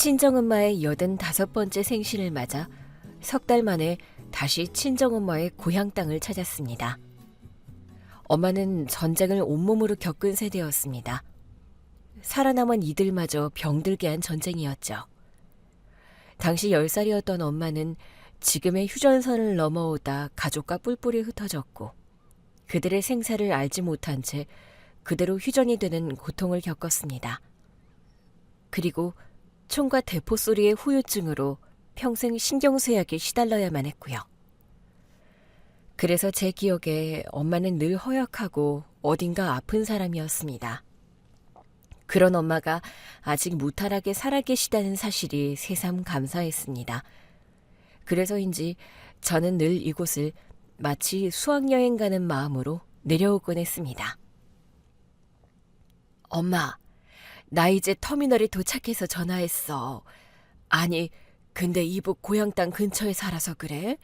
친정엄마의 85번째 생신을 맞아 석 달 만에 다시 친정엄마의 고향 땅을 찾았습니다. 엄마는 전쟁을 온몸으로 겪은 세대였습니다. 살아남은 이들마저 병들게 한 전쟁이었죠. 당시 10살이었던 엄마는 지금의 휴전선을 넘어오다 가족과 뿔뿔이 흩어졌고 그들의 생사를 알지 못한 채 그대로 휴전이 되는 고통을 겪었습니다. 그리고 총과 대포 소리의 후유증으로 평생 신경쇠약에 시달러야만 했고요. 그래서 제 기억에 엄마는 늘 허약하고 어딘가 아픈 사람이었습니다. 그런 엄마가 아직 무탈하게 살아계시다는 사실이 새삼 감사했습니다. 그래서인지 저는 늘 이곳을 마치 수학여행 가는 마음으로 내려오곤 했습니다. 엄마, 나 이제 터미널에 도착해서 전화했어. 아니, 근데 이북 고향 땅 근처에 살아서 그래?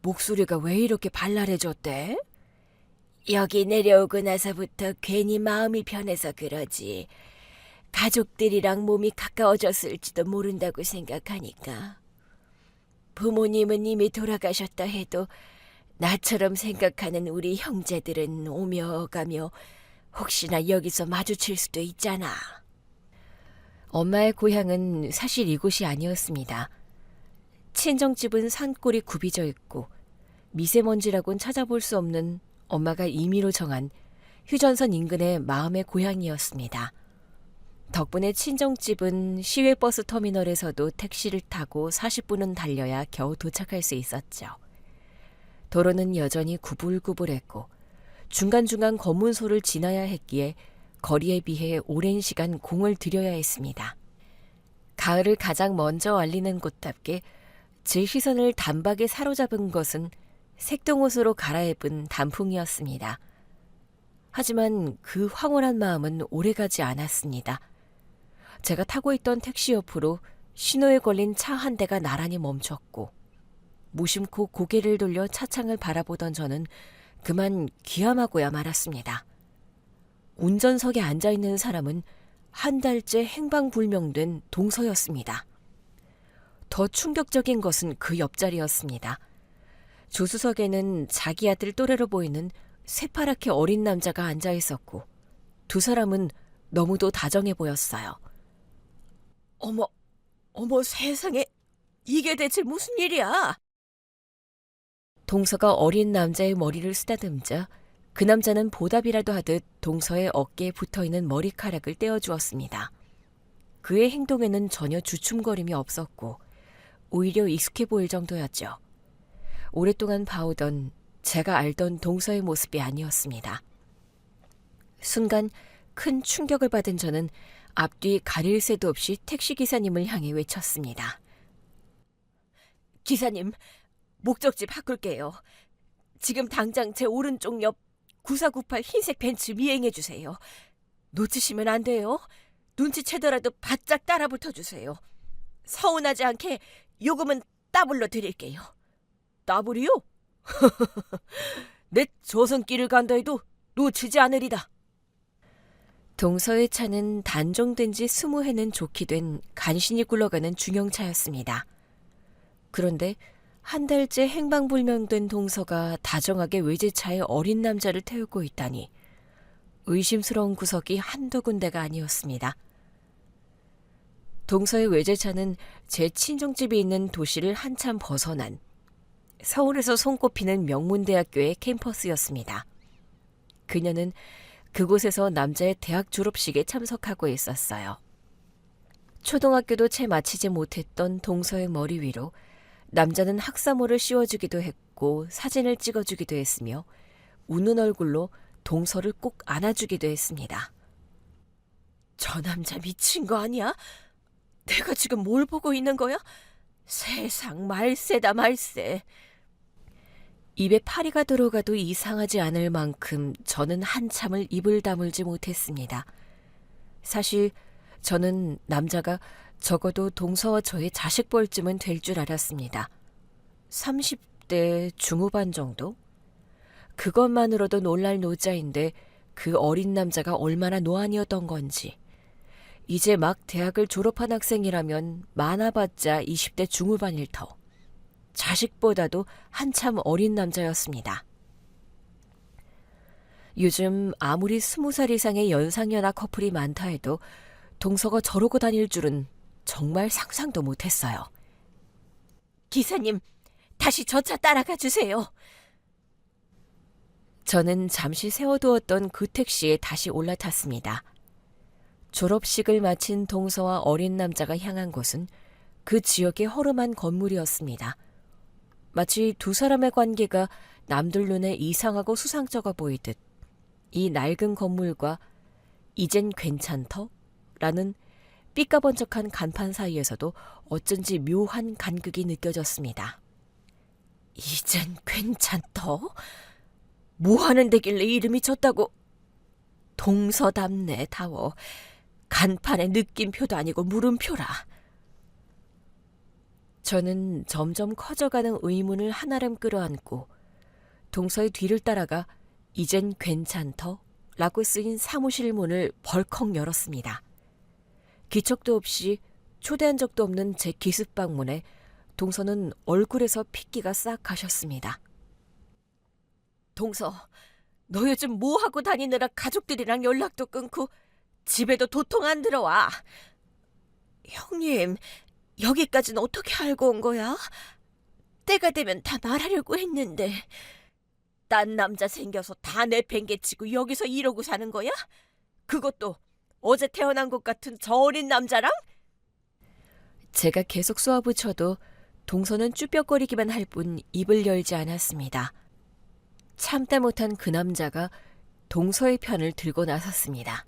목소리가 왜 이렇게 발랄해졌대? 여기 내려오고 나서부터 괜히 마음이 편해서 그러지. 가족들이랑 몸이 가까워졌을지도 모른다고 생각하니까. 부모님은 이미 돌아가셨다 해도 나처럼 생각하는 우리 형제들은 오며 가며 혹시나 여기서 마주칠 수도 있잖아. 엄마의 고향은 사실 이곳이 아니었습니다. 친정집은 산골이 굽이져 있고 미세먼지라곤 찾아볼 수 없는 엄마가 임의로 정한 휴전선 인근의 마음의 고향이었습니다. 덕분에 친정집은 시외버스 터미널에서도 택시를 타고 40분은 달려야 겨우 도착할 수 있었죠. 도로는 여전히 구불구불했고 중간중간 검문소를 지나야 했기에 거리에 비해 오랜 시간 공을 들여야 했습니다. 가을을 가장 먼저 알리는 곳답게 제 시선을 단박에 사로잡은 것은 색동옷으로 갈아입은 단풍이었습니다. 하지만 그 황홀한 마음은 오래가지 않았습니다. 제가 타고 있던 택시 옆으로 신호에 걸린 차 한 대가 나란히 멈췄고 무심코 고개를 돌려 차창을 바라보던 저는 그만 기함하고야 말았습니다. 운전석에 앉아있는 사람은 한 달째 행방불명된 동서였습니다. 더 충격적인 것은 그 옆자리였습니다. 조수석에는 자기 아들 또래로 보이는 새파랗게 어린 남자가 앉아있었고 두 사람은 너무도 다정해 보였어요. 어머 세상에, 이게 대체 무슨 일이야? 동서가 어린 남자의 머리를 쓰다듬자 그 남자는 보답이라도 하듯 동서의 어깨에 붙어있는 머리카락을 떼어주었습니다. 그의 행동에는 전혀 주춤거림이 없었고 오히려 익숙해 보일 정도였죠. 오랫동안 봐오던 제가 알던 동서의 모습이 아니었습니다. 순간 큰 충격을 받은 저는 앞뒤 가릴 새도 없이 택시기사님을 향해 외쳤습니다. 기사님, 목적지 바꿀게요. 지금 당장 제 오른쪽 옆 9498 흰색 벤츠 미행해주세요. 놓치시면 안 돼요. 눈치채더라도 바짝 따라붙어주세요. 서운하지 않게 요금은 더블로 드릴게요. 더블이요? 내 조선길을 간다 해도 놓치지 않으리다. 동서의 차는 단종된 지 20해는 좋게 된 간신히 굴러가는 중형차였습니다. 그런데 한 달째 행방불명된 동서가 다정하게 외제차에 어린 남자를 태우고 있다니 의심스러운 구석이 한두 군데가 아니었습니다. 동서의 외제차는 제 친정집이 있는 도시를 한참 벗어난 서울에서 손꼽히는 명문대학교의 캠퍼스였습니다. 그녀는 그곳에서 남자의 대학 졸업식에 참석하고 있었어요. 초등학교도 채 마치지 못했던 동서의 머리 위로 남자는 학사모를 씌워주기도 했고 사진을 찍어주기도 했으며 웃는 얼굴로 동서를 꼭 안아주기도 했습니다. 저 남자 미친 거 아니야? 내가 지금 뭘 보고 있는 거야? 세상 말세다 말세. 입에 파리가 들어가도 이상하지 않을 만큼 저는 한참을 입을 다물지 못했습니다. 사실 저는 남자가 적어도 동서와 저의 자식뻘쯤은 될 줄 알았습니다. 30대 중후반 정도? 그것만으로도 놀랄 노자인데 그 어린 남자가 얼마나 노안이었던 건지 이제 막 대학을 졸업한 학생이라면 많아봤자 20대 중후반일 터. 자식보다도 한참 어린 남자였습니다. 요즘 아무리 20살 이상의 연상연하 커플이 많다 해도 동서가 저러고 다닐 줄은 정말 상상도 못했어요. 기사님, 다시 저 차 따라가 주세요. 저는 잠시 세워두었던 그 택시에 다시 올라탔습니다. 졸업식을 마친 동서와 어린 남자가 향한 곳은 그 지역의 허름한 건물이었습니다. 마치 두 사람의 관계가 남들 눈에 이상하고 수상쩍어 보이듯 이 낡은 건물과 이젠 괜찮터? 라는 삐까번쩍한 간판 사이에서도 어쩐지 묘한 간극이 느껴졌습니다. 이젠 괜찮터? 뭐 하는 데길래 이름이 졌다고? 동서답네 다워. 간판에 느낌표도 아니고 물음표라. 저는 점점 커져가는 의문을 한아름 끌어안고 동서의 뒤를 따라가 이젠 괜찮터? 라고 쓰인 사무실 문을 벌컥 열었습니다. 기척도 없이 초대한 적도 없는 제 기습방문에 동서는 얼굴에서 핏기가 싹 가셨습니다. 동서, 너 요즘 뭐 하고 다니느라 가족들이랑 연락도 끊고 집에도 도통 안 들어와. 형님, 여기까지는 어떻게 알고 온 거야? 때가 되면 다 말하려고 했는데. 딴 남자 생겨서 다 내팽개치고 여기서 이러고 사는 거야? 그것도 어제 태어난 것 같은 저 어린 남자랑? 제가 계속 쏘아붙여도 동서는 쭈뼛거리기만 할 뿐 입을 열지 않았습니다. 참다 못한 그 남자가 동서의 편을 들고 나섰습니다.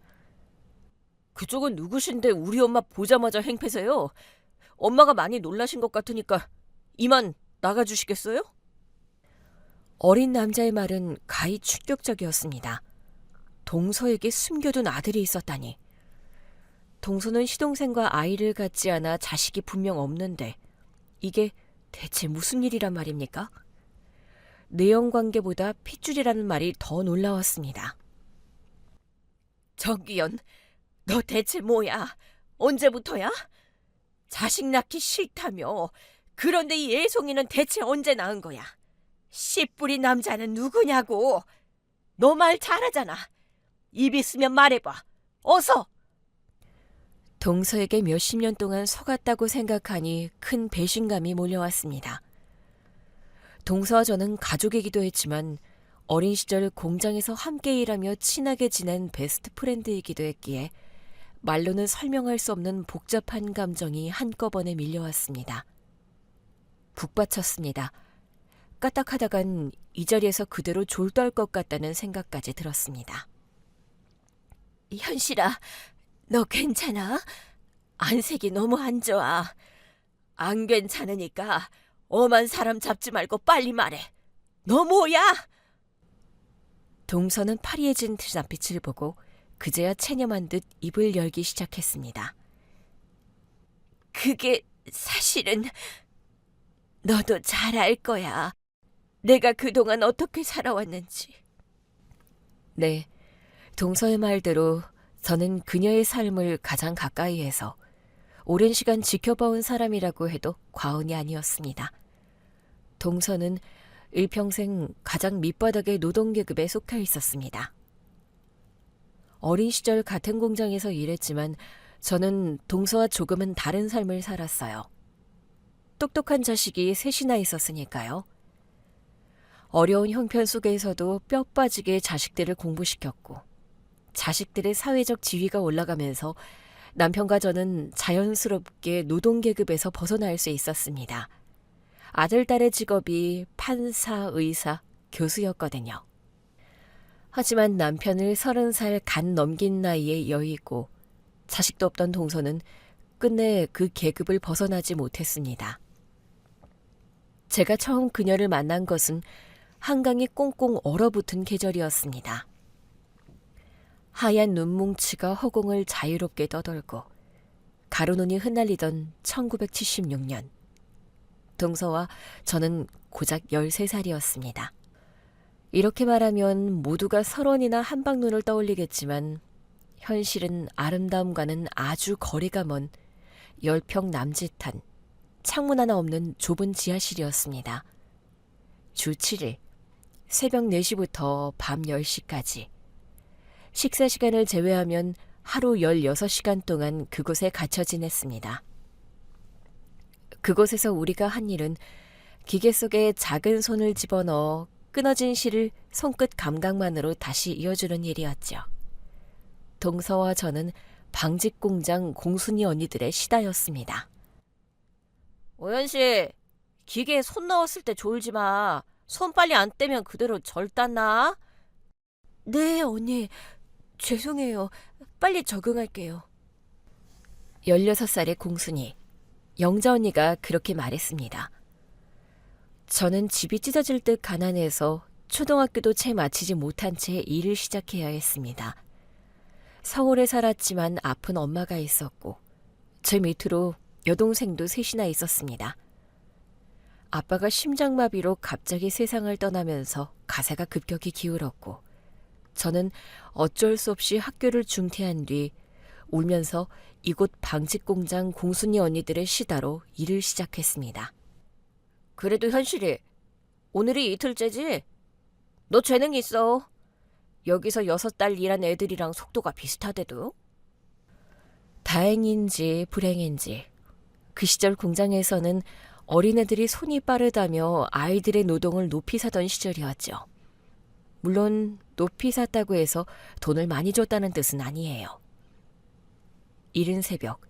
그쪽은 누구신데 우리 엄마 보자마자 행패세요? 엄마가 많이 놀라신 것 같으니까 이만 나가주시겠어요? 어린 남자의 말은 가히 충격적이었습니다. 동서에게 숨겨둔 아들이 있었다니. 동서는 시동생과 아이를 갖지 않아 자식이 분명 없는데 이게 대체 무슨 일이란 말입니까? 내연관계보다 핏줄이라는 말이 더 놀라웠습니다. 정기연, 너 대체 뭐야? 언제부터야? 자식 낳기 싫다며. 그런데 이 애송이는 대체 언제 낳은 거야? 씨뿌리 남자는 누구냐고. 너 말 잘하잖아. 입 있으면 말해봐. 어서. 동서에게 몇십 년 동안 속았다고 생각하니 큰 배신감이 몰려왔습니다. 동서와 저는 가족이기도 했지만 어린 시절 공장에서 함께 일하며 친하게 지낸 베스트 프렌드이기도 했기에 말로는 설명할 수 없는 복잡한 감정이 한꺼번에 밀려왔습니다. 북받쳤습니다. 까딱하다간 이 자리에서 그대로 졸도할 것 같다는 생각까지 들었습니다. 현실아, 너 괜찮아? 안색이 너무 안 좋아. 안 괜찮으니까 엄한 사람 잡지 말고 빨리 말해. 너 뭐야? 동서는 파리해진 트낮빛을 보고 그제야 체념한 듯 입을 열기 시작했습니다. 그게 사실은 너도 잘 알 거야. 내가 그동안 어떻게 살아왔는지. 네, 동서의 말대로 저는 그녀의 삶을 가장 가까이에서 오랜 시간 지켜봐온 사람이라고 해도 과언이 아니었습니다. 동서는 일평생 가장 밑바닥의 노동계급에 속해 있었습니다. 어린 시절 같은 공장에서 일했지만 저는 동서와 조금은 다른 삶을 살았어요. 똑똑한 자식이 셋이나 있었으니까요. 어려운 형편 속에서도 뼈 빠지게 자식들을 공부시켰고 자식들의 사회적 지위가 올라가면서 남편과 저는 자연스럽게 노동계급에서 벗어날 수 있었습니다. 아들, 딸의 직업이 판사, 의사, 교수였거든요. 하지만 남편을 30살 간 넘긴 나이에 여의고 자식도 없던 동서는 끝내 그 계급을 벗어나지 못했습니다. 제가 처음 그녀를 만난 것은 한강이 꽁꽁 얼어붙은 계절이었습니다. 하얀 눈뭉치가 허공을 자유롭게 떠돌고 가로눈이 흩날리던 1976년. 동서와 저는 고작 13살이었습니다. 이렇게 말하면 모두가 설원이나 한방눈을 떠올리겠지만 현실은 아름다움과는 아주 거리가 먼 10평 남짓한 창문 하나 없는 좁은 지하실이었습니다. 주 7일 새벽 4시부터 밤 10시까지 식사 시간을 제외하면 하루 16시간 동안 그곳에 갇혀 지냈습니다. 그곳에서 우리가 한 일은 기계 속에 작은 손을 집어넣어 끊어진 실을 손끝 감각만으로 다시 이어주는 일이었죠. 동서와 저는 방직공장 공순이 언니들의 시다였습니다. 오연씨, 기계에 손 넣었을 때 졸지 마. 손 빨리 안 떼면 그대로 절단나. 네, 언니. 죄송해요. 빨리 적응할게요. 16살의 공순이, 영자 언니가 그렇게 말했습니다. 저는 집이 찢어질 듯 가난해서 초등학교도 채 마치지 못한 채 일을 시작해야 했습니다. 서울에 살았지만 아픈 엄마가 있었고 제 밑으로 여동생도 셋이나 있었습니다. 아빠가 심장마비로 갑자기 세상을 떠나면서 가세가 급격히 기울었고 저는 어쩔 수 없이 학교를 중퇴한 뒤 울면서 이곳 방직공장 공순이 언니들의 시다로 일을 시작했습니다. 그래도 현실이 오늘이 이틀째지? 너 재능 있어. 여기서 6달 일한 애들이랑 속도가 비슷하대도. 다행인지 불행인지 그 시절 공장에서는 어린애들이 손이 빠르다며 아이들의 노동을 높이 사던 시절이었죠. 물론 높이 샀다고 해서 돈을 많이 줬다는 뜻은 아니에요. 이른 새벽,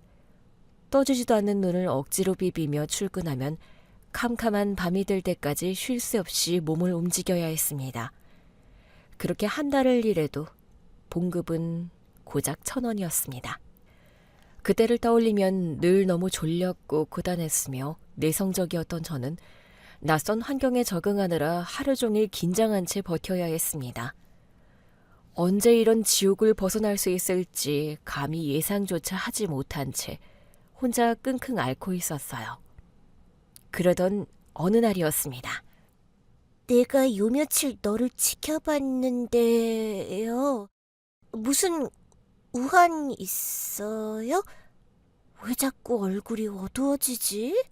떠지지도 않는 눈을 억지로 비비며 출근하면 캄캄한 밤이 될 때까지 쉴 새 없이 몸을 움직여야 했습니다. 그렇게 한 달을 일해도 봉급은 고작 1,000원이었습니다. 그때를 떠올리면 늘 너무 졸렸고 고단했으며 내성적이었던 저는 낯선 환경에 적응하느라 하루 종일 긴장한 채 버텨야 했습니다. 언제 이런 지옥을 벗어날 수 있을지 감히 예상조차 하지 못한 채 혼자 끙끙 앓고 있었어요. 그러던 어느 날이었습니다. 내가 요 며칠 너를 지켜봤는데요. 무슨 우한 있어요? 왜 자꾸 얼굴이 어두워지지?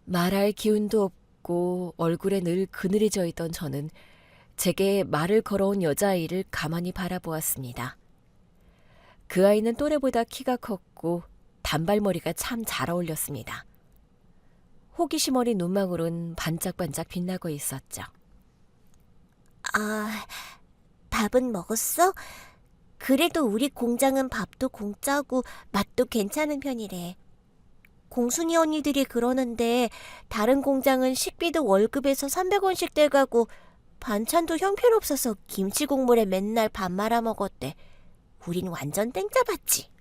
말할 기운도 없고 얼굴에 늘 그늘이 져 있던 저는 제게 말을 걸어온 여자아이를 가만히 바라보았습니다. 그 아이는 또래보다 키가 컸고 단발머리가 참 잘 어울렸습니다. 호기심 어린 눈망울은 반짝반짝 빛나고 있었죠. 아, 밥은 먹었어? 그래도 우리 공장은 밥도 공짜고 맛도 괜찮은 편이래. 공순이 언니들이 그러는데 다른 공장은 식비도 월급에서 300원씩 떼가고 반찬도 형편없어서 김치 국물에 맨날 밥 말아 먹었대. 우린 완전 땡짜 받지.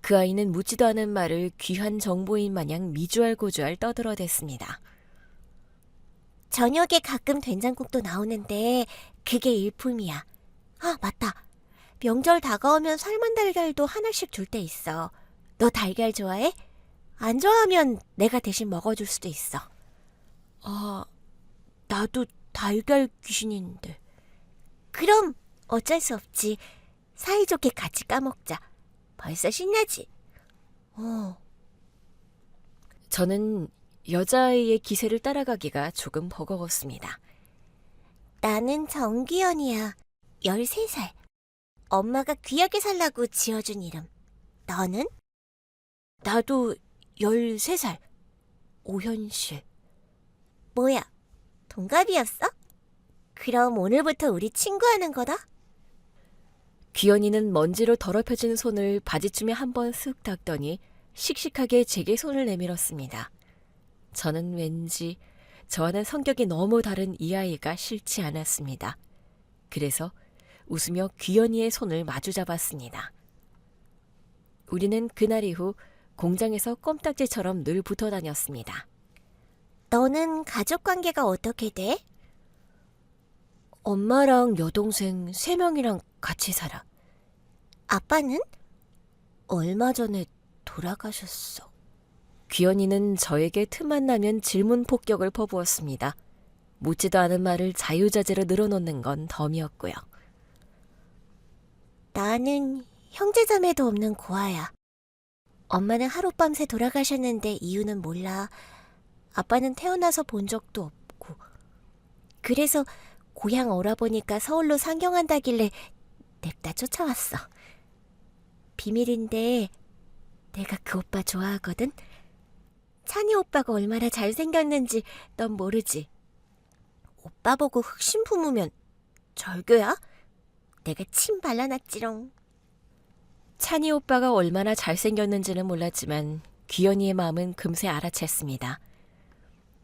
그 아이는 묻지도 않은 말을 귀한 정보인 마냥 미주알고주알 떠들어댔습니다. 저녁에 가끔 된장국도 나오는데 그게 일품이야. 아, 맞다. 명절 다가오면 삶은 달걀도 하나씩 줄 때 있어. 너 달걀 좋아해? 안 좋아하면 내가 대신 먹어줄 수도 있어. 아, 나도 달걀 귀신인데. 그럼 어쩔 수 없지. 사이좋게 같이 까먹자. 벌써 신나지? 저는 여자아이의 기세를 따라가기가 조금 버거웠습니다. 나는 정기현이야. 13살. 엄마가 귀하게 살라고 지어준 이름. 너는? 나도 13살. 오현실. 뭐야, 동갑이었어? 그럼 오늘부터 우리 친구하는 거다? 귀연이는 먼지로 더럽혀진 손을 바지춤에 한번 쓱 닦더니 씩씩하게 제게 손을 내밀었습니다. 저는 왠지 저와는 성격이 너무 다른 이 아이가 싫지 않았습니다. 그래서 웃으며 귀연이의 손을 마주 잡았습니다. 우리는 그날 이후 공장에서 껌딱지처럼 늘 붙어 다녔습니다. 너는 가족관계가 어떻게 돼? 엄마랑 여동생 3명이랑 같이 살아. 아빠는? 얼마 전에 돌아가셨어. 귀연이는 저에게 틈만 나면 질문 폭격을 퍼부었습니다. 묻지도 않은 말을 자유자재로 늘어놓는 건 덤이었고요. 나는 형제자매도 없는 고아야. 엄마는 하룻밤새 돌아가셨는데 이유는 몰라. 아빠는 태어나서 본 적도 없고. 그래서 고향 오라버니까 서울로 상경한다길래 냅다 쫓아왔어. 비밀인데 내가 그 오빠 좋아하거든? 찬이 오빠가 얼마나 잘생겼는지 넌 모르지? 오빠 보고 흑심 품으면 절교야? 내가 침 발라놨지롱. 찬이 오빠가 얼마나 잘생겼는지는 몰랐지만 귀연이의 마음은 금세 알아챘습니다.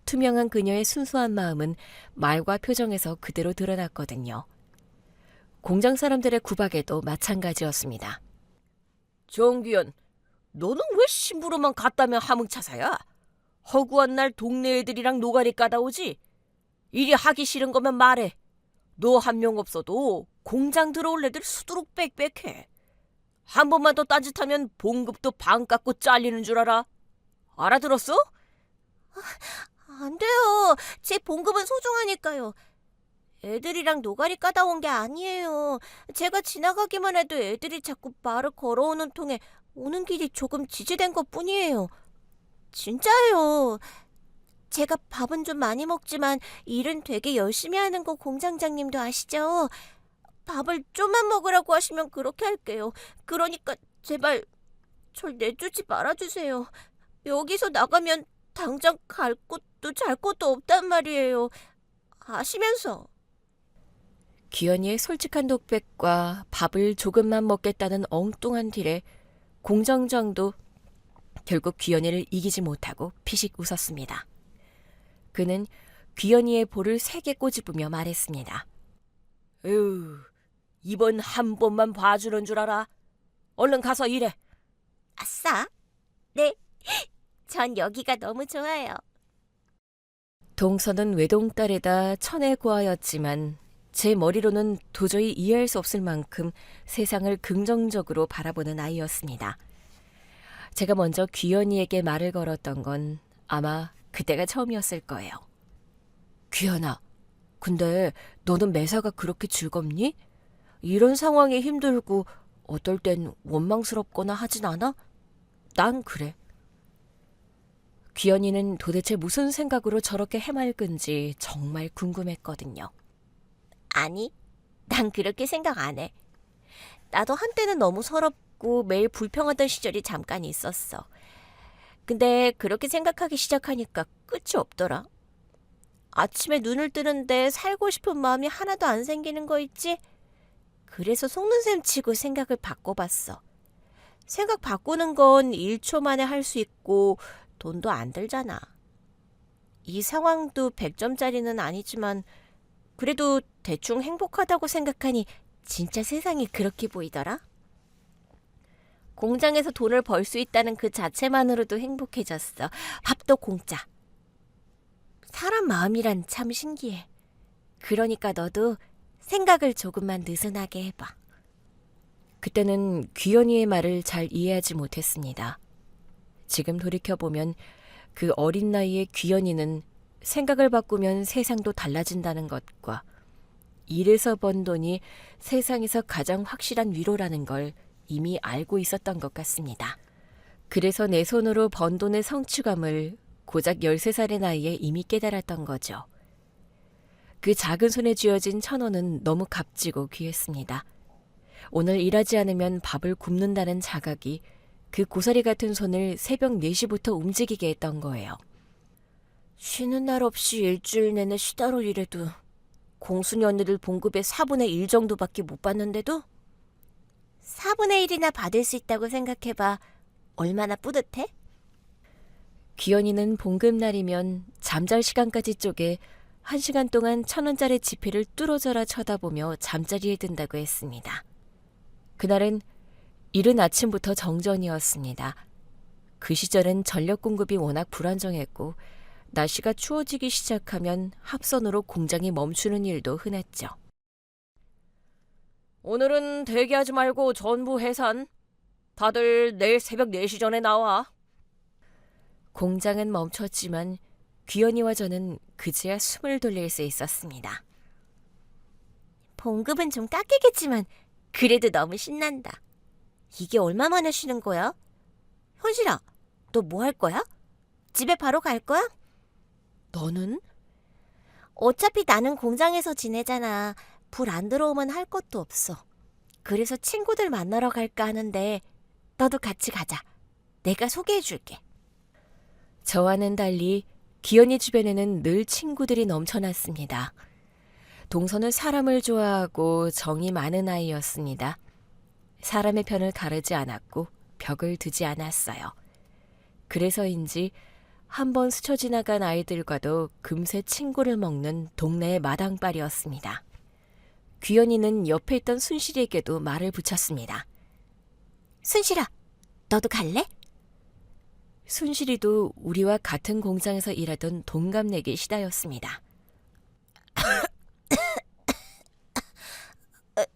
투명한 그녀의 순수한 마음은 말과 표정에서 그대로 드러났거든요. 공장 사람들의 구박에도 마찬가지였습니다. 정귀연, 너는 왜 심부름만 갔다면 하뭉차사야? 허구한 날 동네 애들이랑 노가리 까다 오지? 일이 하기 싫은 거면 말해. 너 한 명 없어도 공장 들어올 애들 수두룩 빽빽해. 한 번만 더 딴짓하면 봉급도 반 깎고 잘리는 줄 알아. 알아들었어? 안 돼요. 제 봉급은 소중하니까요. 애들이랑 노가리 까다 온 게 아니에요. 제가 지나가기만 해도 애들이 자꾸 말을 걸어오는 통에 오는 길이 조금 지지된 것뿐이에요. 진짜예요. 제가 밥은 좀 많이 먹지만 일은 되게 열심히 하는 거 공장장님도 아시죠? 밥을 좀만 먹으라고 하시면 그렇게 할게요. 그러니까 제발 절 내쫓지 말아주세요. 여기서 나가면 당장 갈 곳도 잘 곳도 없단 말이에요. 아시면서. 귀연이의 솔직한 독백과 밥을 조금만 먹겠다는 엉뚱한 딜에 공장장도 결국 귀연이를 이기지 못하고 피식 웃었습니다. 그는 귀연이의 볼을 세게 꼬집으며 말했습니다. 에휴, 이번 한 번만 봐주는 줄 알아. 얼른 가서 일해. 아싸. 네. 전 여기가 너무 좋아요. 동서는 외동딸에다 천의 고아였지만 제 머리로는 도저히 이해할 수 없을 만큼 세상을 긍정적으로 바라보는 아이였습니다. 제가 먼저 귀연이에게 말을 걸었던 건 아마 그때가 처음이었을 거예요. 귀연아, 근데 너는 매사가 그렇게 즐겁니? 이런 상황이 힘들고 어떨 땐 원망스럽거나 하진 않아? 난 그래. 귀연이는 도대체 무슨 생각으로 저렇게 해맑은지 정말 궁금했거든요. 아니, 난 그렇게 생각 안 해. 나도 한때는 너무 서럽고 매일 불평하던 시절이 잠깐 있었어. 근데 그렇게 생각하기 시작하니까 끝이 없더라. 아침에 눈을 뜨는데 살고 싶은 마음이 하나도 안 생기는 거 있지? 그래서 속는 셈 치고 생각을 바꿔봤어. 생각 바꾸는 건 1초 만에 할 수 있고 돈도 안 들잖아. 이 상황도 100점짜리는 아니지만 그래도 대충 행복하다고 생각하니 진짜 세상이 그렇게 보이더라. 공장에서 돈을 벌 수 있다는 그 자체만으로도 행복해졌어. 밥도 공짜. 사람 마음이란 참 신기해. 그러니까 너도 생각을 조금만 느슨하게 해봐. 그때는 귀연이의 말을 잘 이해하지 못했습니다. 지금 돌이켜보면 그 어린 나이의 귀연이는 생각을 바꾸면 세상도 달라진다는 것과 일에서 번 돈이 세상에서 가장 확실한 위로라는 걸 이미 알고 있었던 것 같습니다. 그래서 내 손으로 번 돈의 성취감을 고작 13살의 나이에 이미 깨달았던 거죠. 그 작은 손에 쥐어진 1,000원은 너무 값지고 귀했습니다. 오늘 일하지 않으면 밥을 굶는다는 자각이 그 고사리 같은 손을 새벽 4시부터 움직이게 했던 거예요. 쉬는 날 없이 일주일 내내 시다로 일해도 공순이 언니들 봉급의 4분의 1 정도밖에 못 받는데도 4분의 1이나 받을 수 있다고 생각해봐. 얼마나 뿌듯해? 귀연이는 봉급날이면 잠잘 시간까지 쪼개 1시간 동안 1,000원짜리 지폐를 뚫어져라 쳐다보며 잠자리에 든다고 했습니다. 그날은 이른 아침부터 정전이었습니다. 그 시절엔 전력 공급이 워낙 불안정했고 날씨가 추워지기 시작하면 합선으로 공장이 멈추는 일도 흔했죠. 오늘은 대기하지 말고 전부 해산. 다들 내일 새벽 4시 전에 나와. 공장은 멈췄지만 귀연이와 저는 그제야 숨을 돌릴 수 있었습니다. 봉급은 좀 깎이겠지만 그래도 너무 신난다. 이게 얼마 만에 쉬는 거야? 현실아, 너 뭐 할 거야? 집에 바로 갈 거야? 너는? 어차피 나는 공장에서 지내잖아. 불 안 들어오면 할 것도 없어. 그래서 친구들 만나러 갈까 하는데 너도 같이 가자. 내가 소개해 줄게. 저와는 달리 기현이 주변에는 늘 친구들이 넘쳐났습니다. 동서는 사람을 좋아하고 정이 많은 아이였습니다. 사람의 편을 가르지 않았고 벽을 두지 않았어요. 그래서인지 한 번 스쳐 지나간 아이들과도 금세 친구를 먹는 동네의 마당발이었습니다. 귀연이는 옆에 있던 순실이에게도 말을 붙였습니다. 순실아, 너도 갈래? 순실이도 우리와 같은 공장에서 일하던 동갑내기 시다였습니다.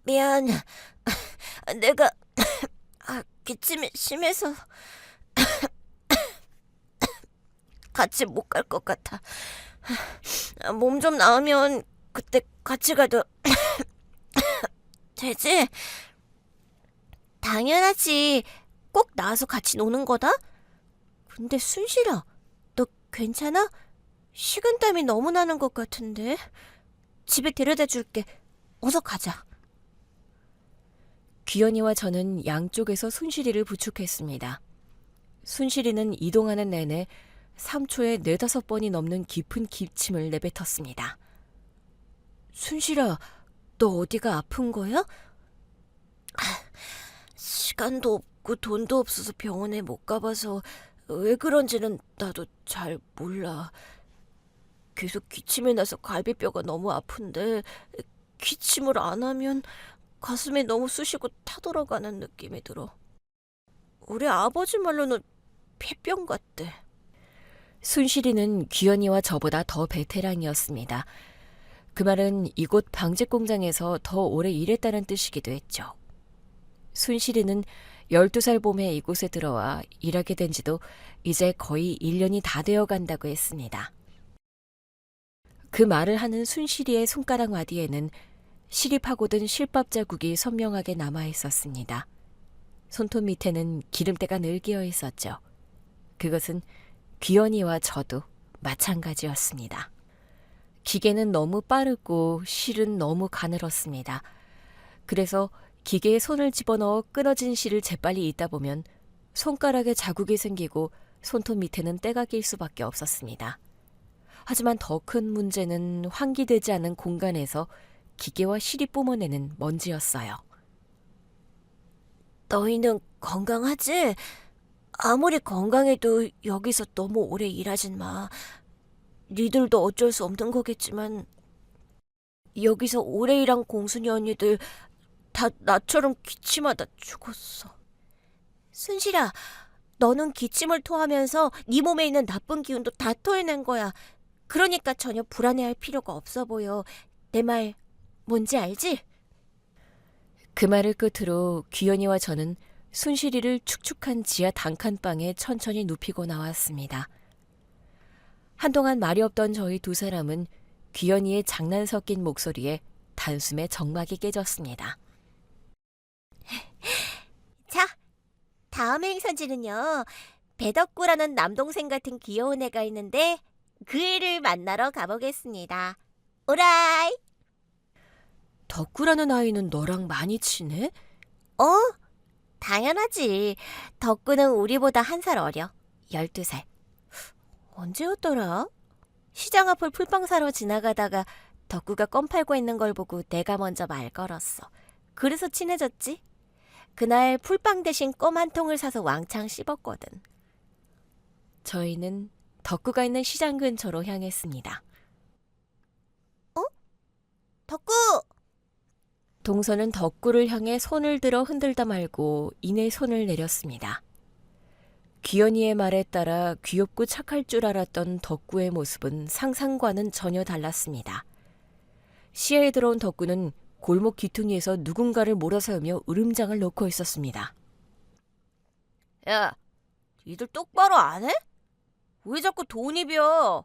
미안. 내가 기침이 심해서 같이 못 갈 것 같아. 몸 좀 나으면 그때 같이 가도 되지? 당연하지. 꼭 나와서 같이 노는 거다? 근데 순실아, 너 괜찮아? 식은땀이 너무 나는 것 같은데. 집에 데려다 줄게. 어서 가자. 귀연이와 저는 양쪽에서 순실이를 부축했습니다. 순실이는 이동하는 내내 3초에 4-5번이 넘는 깊은 기침을 내뱉었습니다. 순실아, 너 어디가 아픈 거야? 시간도 없고 돈도 없어서 병원에 못 가봐서 왜 그런지는 나도 잘 몰라. 계속 기침이 나서 갈비뼈가 너무 아픈데 기침을 안 하면 가슴이 너무 쑤시고 타들어가는 느낌이 들어. 우리 아버지 말로는 폐병 같대. 순실이는 귀연이와 저보다 더 베테랑이었습니다. 그 말은 이곳 방직 공장에서 더 오래 일했다는 뜻이기도 했죠. 순실이는 12살 봄에 이곳에 들어와 일하게 된 지도 이제 거의 1년이 다 되어 간다고 했습니다. 그 말을 하는 순실이의 손가락 마디에는 실이 파고든 실밥 자국이 선명하게 남아 있었습니다. 손톱 밑에는 기름때가 늘 끼어 있었죠. 그것은 귀연이와 저도 마찬가지였습니다. 기계는 너무 빠르고 실은 너무 가늘었습니다. 그래서 기계에 손을 집어넣어 끊어진 실을 재빨리 잇다 보면 손가락에 자국이 생기고 손톱 밑에는 때가 낄 수밖에 없었습니다. 하지만 더 큰 문제는 환기되지 않은 공간에서 기계와 실이 뿜어내는 먼지였어요. 너희는 건강하지? 아무리 건강해도 여기서 너무 오래 일하진 마. 니들도 어쩔 수 없는 거겠지만 여기서 오래 일한 공순이 언니들 다 나처럼 기침하다 죽었어. 순실아, 너는 기침을 토하면서 네 몸에 있는 나쁜 기운도 다 토해낸 거야. 그러니까 전혀 불안해할 필요가 없어 보여. 내 말 뭔지 알지? 그 말을 끝으로 귀연이와 저는 순실이를 축축한 지하 단칸방에 천천히 눕히고 나왔습니다. 한동안 말이 없던 저희 두 사람은 귀연이의 장난 섞인 목소리에 단숨에 정막이 깨졌습니다. 자, 다음 행선지는요. 배덕구라는 남동생 같은 귀여운 애가 있는데 그 애를 만나러 가보겠습니다. 오라이! 덕구라는 아이는 너랑 많이 친해? 어? 당연하지. 덕구는 우리보다 1살 어려. 12살. 언제였더라? 시장 앞을 풀빵 사러 지나가다가 덕구가 껌 팔고 있는 걸 보고 내가 먼저 말 걸었어. 그래서 친해졌지. 그날 풀빵 대신 껌 한 통을 사서 왕창 씹었거든. 저희는 덕구가 있는 시장 근처로 향했습니다. 덕구! 동서는 덕구를 향해 손을 들어 흔들다 말고 이내 손을 내렸습니다. 귀연이의 말에 따라 귀엽고 착할 줄 알았던 덕구의 모습은 상상과는 전혀 달랐습니다. 시야에 들어온 덕구는 골목 귀퉁이에서 누군가를 몰아세우며 으름장을 놓고 있었습니다. 야, 니들 똑바로 안 해? 왜 자꾸 돈이 비어?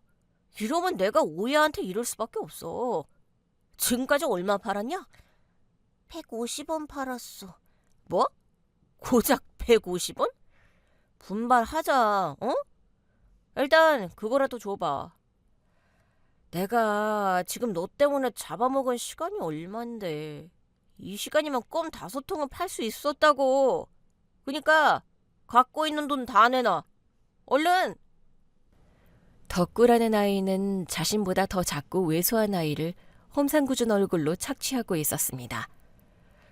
이러면 내가 오해한테 이럴 수밖에 없어. 지금까지 얼마 팔았냐? 150원 팔았어. 뭐? 고작 150원? 분발하자, 어? 일단 그거라도 줘봐. 내가 지금 너 때문에 잡아먹은 시간이 얼만데. 이 시간이면 껌 5통은 팔 수 있었다고. 그니까 갖고 있는 돈 다 내놔. 얼른! 덕구라는 아이는 자신보다 더 작고 왜소한 아이를 험상궂은 얼굴로 착취하고 있었습니다.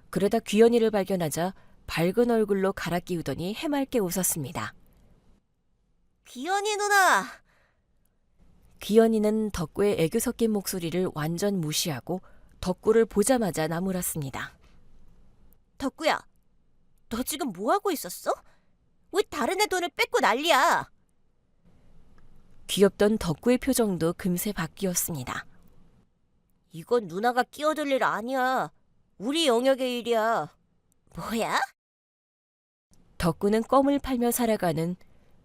그러다 귀연이를 발견하자 밝은 얼굴로 갈아 끼우더니 해맑게 웃었습니다. 귀연이 누나! 귀연이는 덕구의 애교 섞인 목소리를 완전 무시하고 덕구를 보자마자 나무랐습니다. 덕구야, 너 지금 뭐 하고 있었어? 왜 다른 애 돈을 뺏고 난리야? 귀엽던 덕구의 표정도 금세 바뀌었습니다. 이건 누나가 끼어들 일 아니야. 우리 영역의 일이야. 뭐야? 덕구는 껌을 팔며 살아가는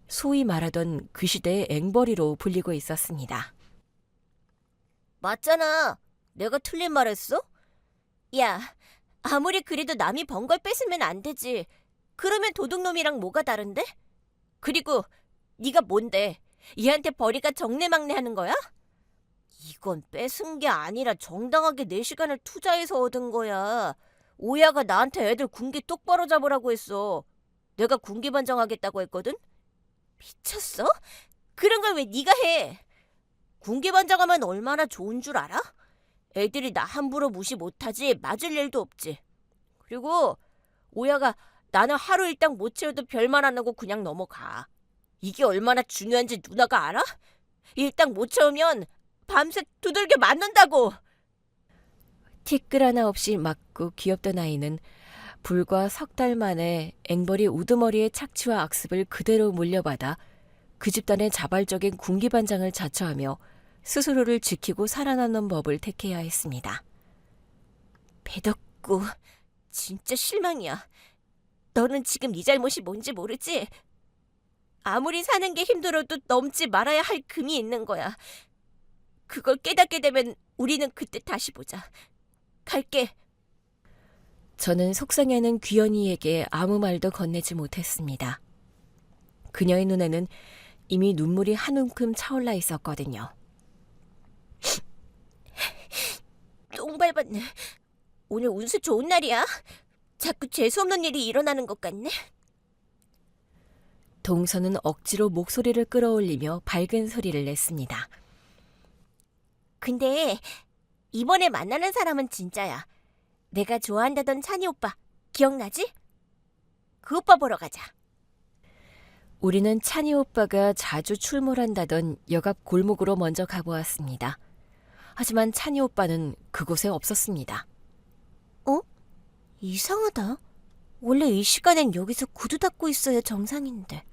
소위 말하던 그 시대의 앵벌이로 불리고 있었습니다. 맞잖아. 내가 틀린 말 했어? 야, 아무리 그래도 남이 번 걸 뺏으면 안 되지. 그러면 도둑놈이랑 뭐가 다른데? 그리고 네가 뭔데? 얘한테 벌이가 정내막내 하는 거야? 이건 뺏은 게 아니라 정당하게 내 시간을 투자해서 얻은 거야. 오야가 나한테 애들 군기 똑바로 잡으라고 했어. 내가 군기반장하겠다고 했거든? 미쳤어? 그런 걸 왜 네가 해? 군기반장하면 얼마나 좋은 줄 알아? 애들이 나 함부로 무시 못하지 맞을 일도 없지. 그리고 오야가 나는 하루 일당 못 채워도 별말 안 하고 그냥 넘어가. 이게 얼마나 중요한지 누나가 알아? 일당 못 채우면 밤새 두들겨 맞는다고. 티끌 하나 없이 맞고 귀엽던 아이는 불과 석 달 만에 앵벌이 우두머리의 착취와 악습을 그대로 물려받아 그 집단의 자발적인 군기반장을 자처하며 스스로를 지키고 살아남는 법을 택해야 했습니다. 배덕구, 진짜 실망이야. 너는 지금 네 잘못이 뭔지 모르지? 아무리 사는 게 힘들어도 넘지 말아야 할 금이 있는 거야. 그걸 깨닫게 되면 우리는 그때 다시 보자. 갈게. 저는 속상해하는 귀연이에게 아무 말도 건네지 못했습니다. 그녀의 눈에는 이미 눈물이 한 움큼 차올라 있었거든요. 똥 밟았네. 오늘 운수 좋은 날이야. 자꾸 재수없는 일이 일어나는 것 같네. 동서는 억지로 목소리를 끌어올리며 밝은 소리를 냈습니다. 근데 이번에 만나는 사람은 진짜야. 내가 좋아한다던 찬이 오빠 기억나지? 그 오빠 보러 가자. 우리는 찬이 오빠가 자주 출몰한다던 역 앞 골목으로 먼저 가보았습니다. 하지만 찬이 오빠는 그곳에 없었습니다. 이상하다. 원래 이 시간엔 여기서 구두 닦고 있어야 정상인데.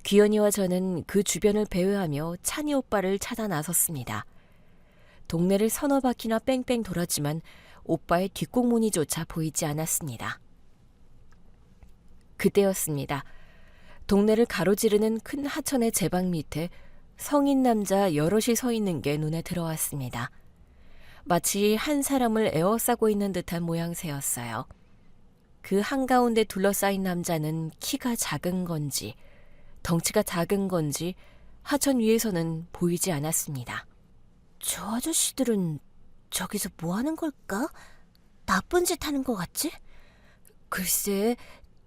귀연이와 저는 그 주변을 배회하며 찬이 오빠를 찾아 나섰습니다. 동네를 서너 바퀴나 뺑뺑 돌았지만 오빠의 뒷공무니조차 보이지 않았습니다. 그때였습니다. 동네를 가로지르는 큰 하천의 제방 밑에 성인 남자 여럿이 서 있는 게 눈에 들어왔습니다. 마치 한 사람을 에워싸고 있는 듯한 모양새였어요. 그 한가운데 둘러싸인 남자는 키가 작은 건지 덩치가 작은 건지 하천 위에서는 보이지 않았습니다. 저 아저씨들은 저기서 뭐 하는 걸까? 나쁜 짓 하는 것 같지? 글쎄,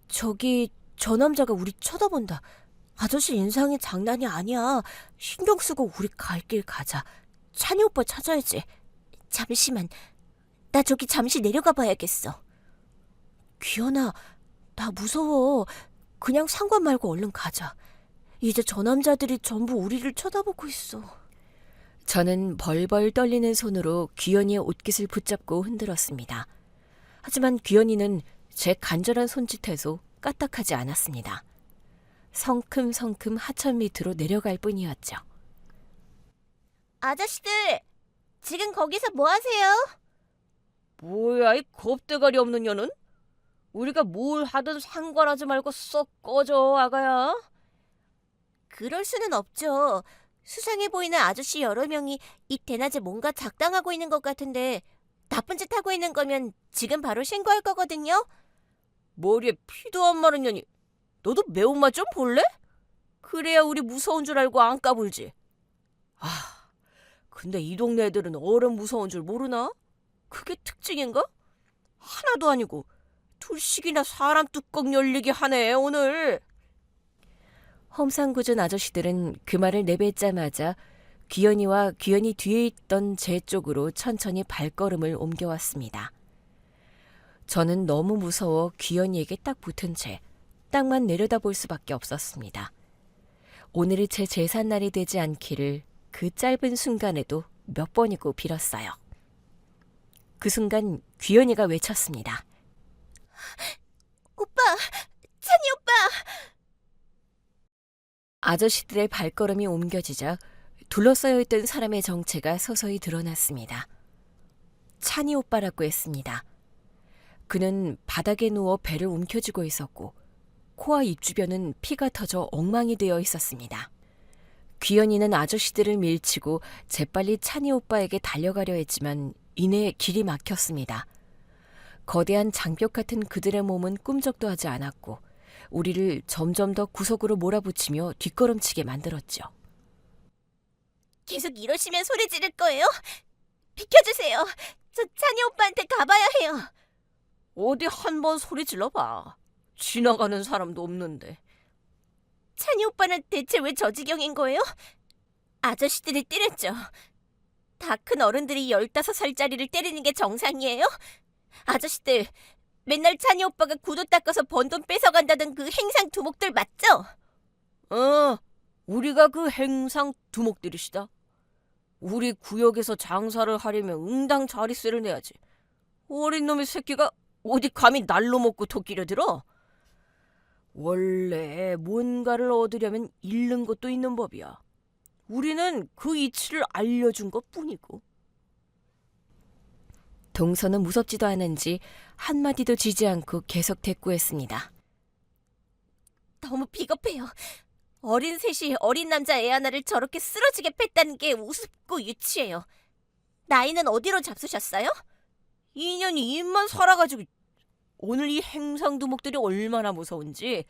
저기 저 남자가 우리 쳐다본다. 아저씨 인상이 장난이 아니야. 신경 쓰고 우리 갈 길 가자. 찬이 오빠 찾아야지. 잠시만, 나 저기 잠시 내려가 봐야겠어. 귀연아, 나 무서워. 그냥 상관 말고 얼른 가자. 이제 저 남자들이 전부 우리를 쳐다보고 있어. 저는 벌벌 떨리는 손으로 귀연이의 옷깃을 붙잡고 흔들었습니다. 하지만 귀연이는 제 간절한 손짓에도 까딱하지 않았습니다. 성큼성큼 하천 밑으로 내려갈 뿐이었죠. 아저씨들, 지금 거기서 뭐 하세요? 뭐야 이 겁대가리 없는 년은? 우리가 뭘 하든 상관하지 말고 썩 꺼져 아가야. 그럴 수는 없죠. 수상해 보이는 아저씨 여러 명이 이 대낮에 뭔가 작당하고 있는 것 같은데 나쁜 짓 하고 있는 거면 지금 바로 신고할 거거든요. 머리에 피도 안 마른 년이. 너도 매운맛 좀 볼래? 그래야 우리 무서운 줄 알고 안 까불지. 아, 근데 이 동네 애들은 어른 무서운 줄 모르나? 그게 특징인가? 하나도 아니고 둘씩이나 사람 뚜껑 열리게 하네 오늘. 험상궂은 아저씨들은 그 말을 내뱉자마자 귀연이와 귀연이 뒤에 있던 제 쪽으로 천천히 발걸음을 옮겨왔습니다. 저는 너무 무서워 귀연이에게 딱 붙은 채 땅만 내려다볼 수밖에 없었습니다. 오늘이 제 제삿날이 되지 않기를 그 짧은 순간에도 몇 번이고 빌었어요. 그 순간 귀연이가 외쳤습니다. 오빠, 찬이 오빠! 아저씨들의 발걸음이 옮겨지자 둘러싸여 있던 사람의 정체가 서서히 드러났습니다. 찬이 오빠라고 했습니다. 그는 바닥에 누워 배를 움켜쥐고 있었고 코와 입 주변은 피가 터져 엉망이 되어 있었습니다. 귀연이는 아저씨들을 밀치고 재빨리 찬이 오빠에게 달려가려 했지만 이내 길이 막혔습니다. 거대한 장벽 같은 그들의 몸은 꿈쩍도 하지 않았고 우리를 점점 더 구석으로 몰아붙이며 뒷걸음치게 만들었죠. 계속 이러시면 소리 지를 거예요? 비켜주세요. 저 찬이 오빠한테 가봐야 해요. 어디 한 번 소리 질러봐. 지나가는 사람도 없는데. 찬이 오빠는 대체 왜 저 지경인 거예요? 아저씨들이 때렸죠. 다 큰 어른들이 15살짜리를 때리는 게 정상이에요? 아저씨들, 맨날 찬이 오빠가 구두 닦아서 번 돈 뺏어간다던 그 행상 두목들 맞죠? 우리가 그 행상 두목들이시다. 우리 구역에서 장사를 하려면 응당 자릿세를 내야지. 어린 놈의 새끼가 어디 감히 날로 먹고 토끼려 들어? 원래 뭔가를 얻으려면 잃는 것도 있는 법이야. 우리는 그 이치를 알려준 것뿐이고. 동서는 무섭지도 않은지 한마디도 지지 않고 계속 대꾸했습니다. 너무 비겁해요. 어린 셋이 어린 남자 애 하나를 저렇게 쓰러지게 뺐다는 게 우습고 유치해요. 나이는 어디로 잡수셨어요? 2년이 입만 살아가지고. 오늘 이 행상두목들이 얼마나 무서운지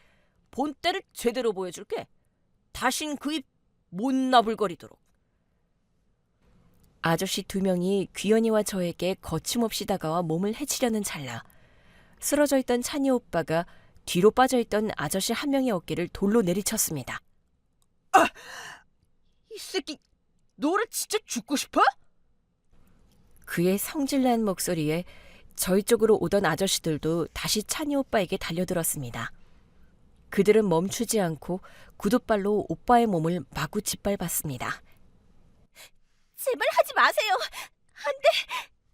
본때를 제대로 보여줄게. 다신 그 입 못 나불거리도록. 아저씨 2명이 귀연이와 저에게 거침없이 다가와 몸을 해치려는 찰나 쓰러져 있던 찬이 오빠가 뒤로 빠져있던 아저씨 한 명의 어깨를 돌로 내리쳤습니다. 이 새끼, 너를 진짜 죽고 싶어? 그의 성질난 목소리에 저희 쪽으로 오던 아저씨들도 다시 찬이 오빠에게 달려들었습니다. 그들은 멈추지 않고 구둣발로 오빠의 몸을 마구 짓밟았습니다. 제발 하지 마세요. 안 돼.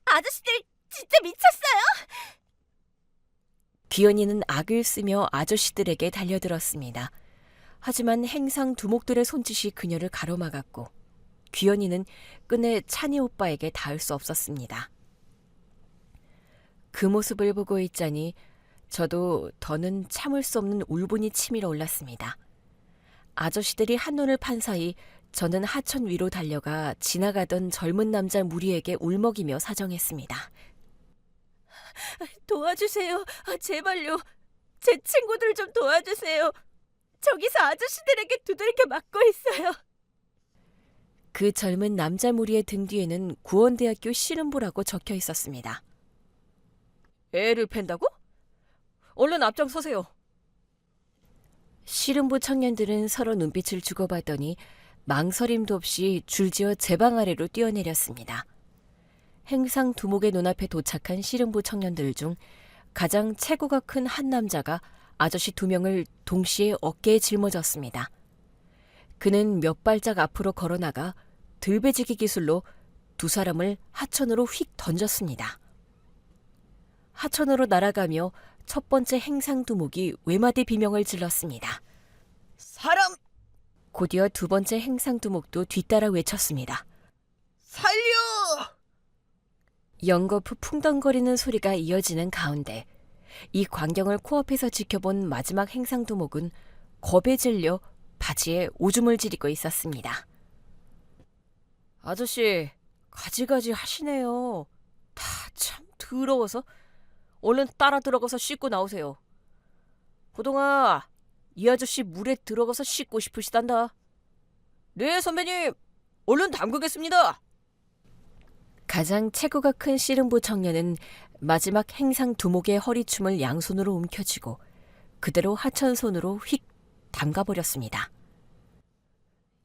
아저씨들 진짜 미쳤어요. 귀연이는 악을 쓰며 아저씨들에게 달려들었습니다. 하지만 행상 두목들의 손짓이 그녀를 가로막았고 귀연이는 끝내 찬이 오빠에게 닿을 수 없었습니다. 그 모습을 보고 있자니 저도 더는 참을 수 없는 울분이 치밀어 올랐습니다. 아저씨들이 한눈을 판 사이 저는 하천 위로 달려가 지나가던 젊은 남자 무리에게 울먹이며 사정했습니다. 도와주세요. 제발요. 제 친구들 좀 도와주세요. 저기서 아저씨들에게 두들겨 맞고 있어요. 그 젊은 남자 무리의 등 뒤에는 구원대학교 씨름부라고 적혀 있었습니다. 애를 팬다고? 얼른 앞장서세요. 씨름부 청년들은 서로 눈빛을 주고받더니 망설임도 없이 줄지어 제 방 아래로 뛰어내렸습니다. 행상 두목의 눈앞에 도착한 씨름부 청년들 중 가장 체구가 큰 한 남자가 아저씨 2명을 동시에 어깨에 짊어졌습니다. 그는 몇 발짝 앞으로 걸어나가 들배지기 기술로 2 사람을 하천으로 휙 던졌습니다. 하천으로 날아가며 첫 번째 행상 두목이 외마디 비명을 질렀습니다. 사람 곧이어 2 번째 행상 두목도 뒤따라 외쳤습니다. 살려! 연거푸 풍덩거리는 소리가 이어지는 가운데 이 광경을 코앞에서 지켜본 마지막 행상 두목은 겁에 질려 바지에 오줌을 지리고 있었습니다. 아저씨, 가지가지 하시네요. 다 참 더러워서. 얼른 따라 들어가서 씻고 나오세요. 호동아, 이 아저씨 물에 들어가서 씻고 싶으시단다. 네, 선배님. 얼른 담그겠습니다. 가장 체구가 큰 씨름부 청년은 마지막 행상 두목의 허리춤을 양손으로 움켜쥐고 그대로 하천손으로 휙 담가버렸습니다.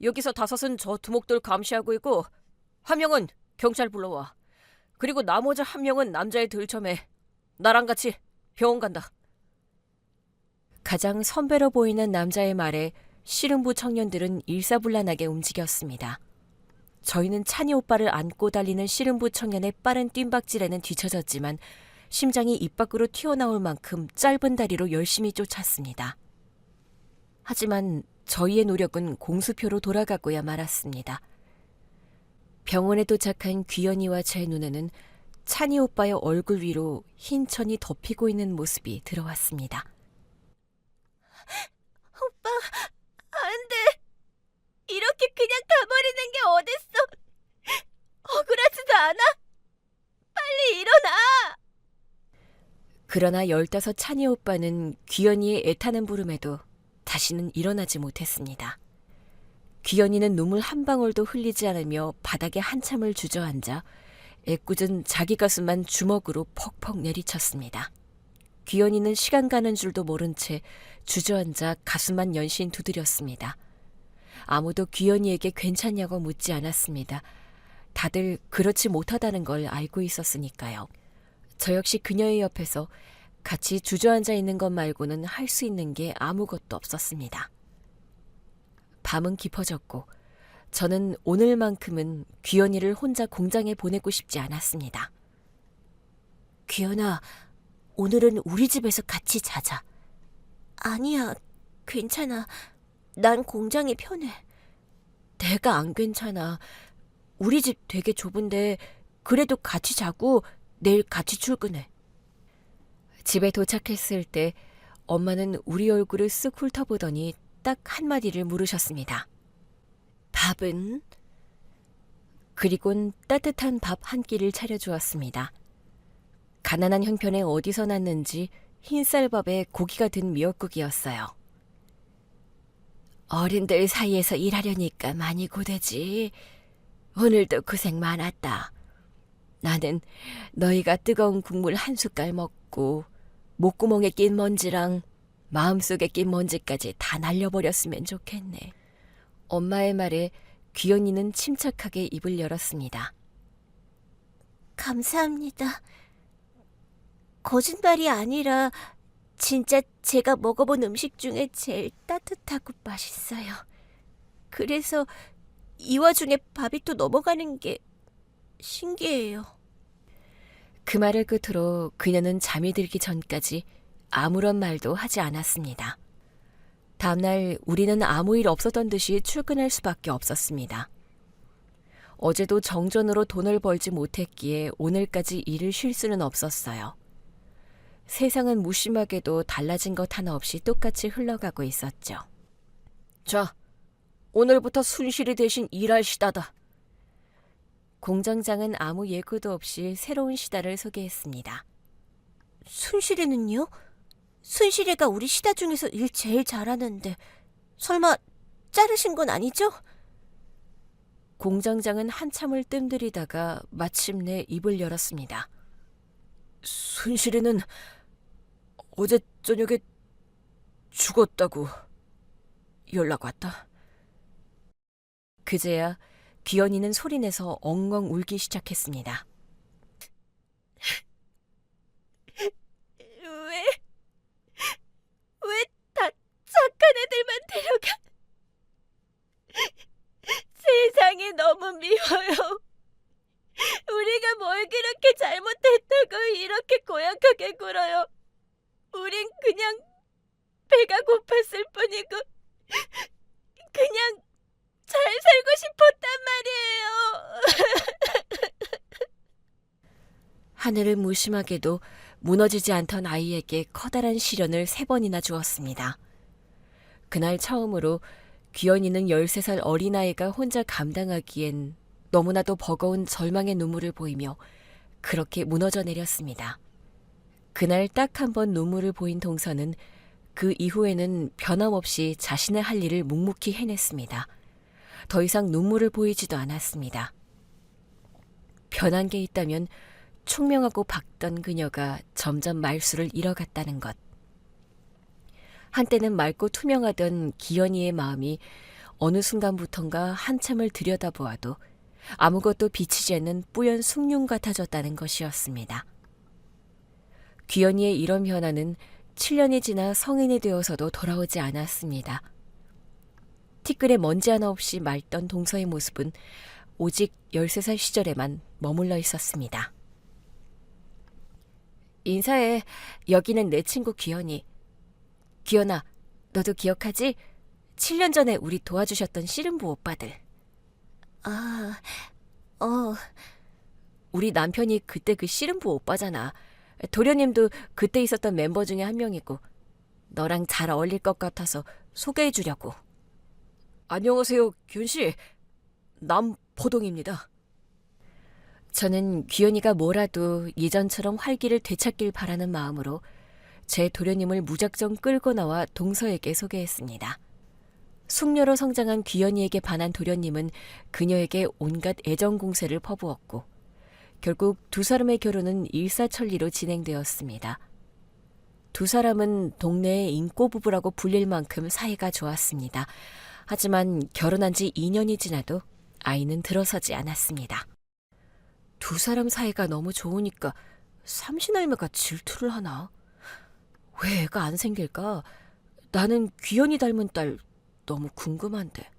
여기서 5은 저 두목들 감시하고 있고 한 명은 경찰 불러와. 그리고 나머지 한 명은 남자애 들쳐매. 나랑 같이 병원 간다. 가장 선배로 보이는 남자의 말에 씨름부 청년들은 일사불란하게 움직였습니다. 저희는 찬이 오빠를 안고 달리는 씨름부 청년의 빠른 뜀박질에는 뒤처졌지만 심장이 입 밖으로 튀어나올 만큼 짧은 다리로 열심히 쫓았습니다. 하지만 저희의 노력은 공수표로 돌아가고야 말았습니다. 병원에 도착한 귀연이와 제 눈에는 찬이 오빠의 얼굴 위로 흰 천이 덮이고 있는 모습이 들어왔습니다. 오빠, 안 돼. 이렇게 그냥 가버리는 게 어딨어. 억울하지도 않아? 빨리 일어나. 그러나 15 찬이 오빠는 귀연이의 애타는 부름에도 다시는 일어나지 못했습니다. 귀연이는 눈물 한 방울도 흘리지 않으며 바닥에 한참을 주저앉아 애꿎은 자기 가슴만 주먹으로 퍽퍽 내리쳤습니다. 귀연이는 시간 가는 줄도 모른 채 주저앉아 가슴만 연신 두드렸습니다. 아무도 귀연이에게 괜찮냐고 묻지 않았습니다. 다들 그렇지 못하다는 걸 알고 있었으니까요. 저 역시 그녀의 옆에서 같이 주저앉아 있는 것 말고는 할 수 있는 게 아무것도 없었습니다. 밤은 깊어졌고 저는 오늘만큼은 귀연이를 혼자 공장에 보내고 싶지 않았습니다. 귀연아, 오늘은 우리 집에서 같이 자자. 아니야, 괜찮아. 난 공장이 편해. 내가 안 괜찮아. 우리 집 되게 좁은데 그래도 같이 자고 내일 같이 출근해. 집에 도착했을 때 엄마는 우리 얼굴을 쓱 훑어보더니 딱 한마디를 물으셨습니다. 밥은? 그리곤 따뜻한 밥 한 끼를 차려주었습니다. 가난한 형편에 어디서 났는지 흰쌀밥에 고기가 든 미역국이었어요. 어른들 사이에서 일하려니까 많이 고되지. 오늘도 고생 많았다. 나는 너희가 뜨거운 국물 한 숟갈 먹고 목구멍에 낀 먼지랑 마음속에 낀 먼지까지 다 날려버렸으면 좋겠네. 엄마의 말에 귀연이는 침착하게 입을 열었습니다. 감사합니다. 거짓말이 아니라 진짜 제가 먹어본 음식 중에 제일 따뜻하고 맛있어요. 그래서 이 와중에 밥이 또 넘어가는 게 신기해요. 그 말을 끝으로 그녀는 잠이 들기 전까지 아무런 말도 하지 않았습니다. 다음날 우리는 아무 일 없었던 듯이 출근할 수밖에 없었습니다. 어제도 정전으로 돈을 벌지 못했기에 오늘까지 일을 쉴 수는 없었어요. 세상은 무심하게도 달라진 것 하나 없이 똑같이 흘러가고 있었죠. 자, 오늘부터 순실이 대신 일할 시다다. 공장장은 아무 예고도 없이 새로운 시다를 소개했습니다. 순실이는요? 순실이가 우리 시다 중에서 일 제일 잘하는데 설마 자르신 건 아니죠? 공장장은 한참을 뜸들이다가 마침내 입을 열었습니다. 순실이는 어제 저녁에 죽었다고 연락 왔다. 그제야 귀연이는 소리내서 엉엉 울기 시작했습니다. 왜 다 착한 애들만 데려가? 세상이 너무 미워요. 우리가 뭘 그렇게 잘못했다고 이렇게 고약하게 굴어요. 우린 그냥 배가 고팠을 뿐이고 그냥 잘 살고 싶었단 말이에요. 하늘은 무심하게도 무너지지 않던 아이에게 커다란 시련을 3번이나 주었습니다. 그날 처음으로 귀연이는 13살 어린아이가 혼자 감당하기엔 너무나도 버거운 절망의 눈물을 보이며 그렇게 무너져 내렸습니다. 그날 딱 한 번 눈물을 보인 동서는 그 이후에는 변함없이 자신의 할 일을 묵묵히 해냈습니다. 더 이상 눈물을 보이지도 않았습니다. 변한 게 있다면 총명하고 밝던 그녀가 점점 말수를 잃어갔다는 것. 한때는 맑고 투명하던 기현이의 마음이 어느 순간부턴가 한참을 들여다보아도 아무것도 비치지 않는 뿌연 숭늉 같아졌다는 것이었습니다. 기현이의 이런 변화는 7년이 지나 성인이 되어서도 돌아오지 않았습니다. 티끌에 먼지 하나 없이 맑던 동서의 모습은 오직 13살 시절에만 머물러 있었습니다. 인사해. 여기는 내 친구 기현이. 기현아, 너도 기억하지? 7년 전에 우리 도와주셨던 씨름부 오빠들. 아, 우리 남편이 그때 그 씨름부 오빠잖아. 도련님도 그때 있었던 멤버 중에 한 명이고 너랑 잘 어울릴 것 같아서 소개해 주려고. 안녕하세요, 기현씨. 남포동입니다. 저는 기현이가 뭐라도 예전처럼 활기를 되찾길 바라는 마음으로 제 도련님을 무작정 끌고 나와 동서에게 소개했습니다. 숙녀로 성장한 기현이에게 반한 도련님은 그녀에게 온갖 애정 공세를 퍼부었고 결국 두 사람의 결혼은 일사천리로 진행되었습니다. 두 사람은 동네의 인꼬 부부라고 불릴 만큼 사이가 좋았습니다. 하지만 결혼한 지 2년이 지나도 아이는 들어서지 않았습니다. 두 사람 사이가 너무 좋으니까 삼신할매가 질투를 하나? 왜 애가 안 생길까? 나는 귀연이 닮은 딸 너무 궁금한데.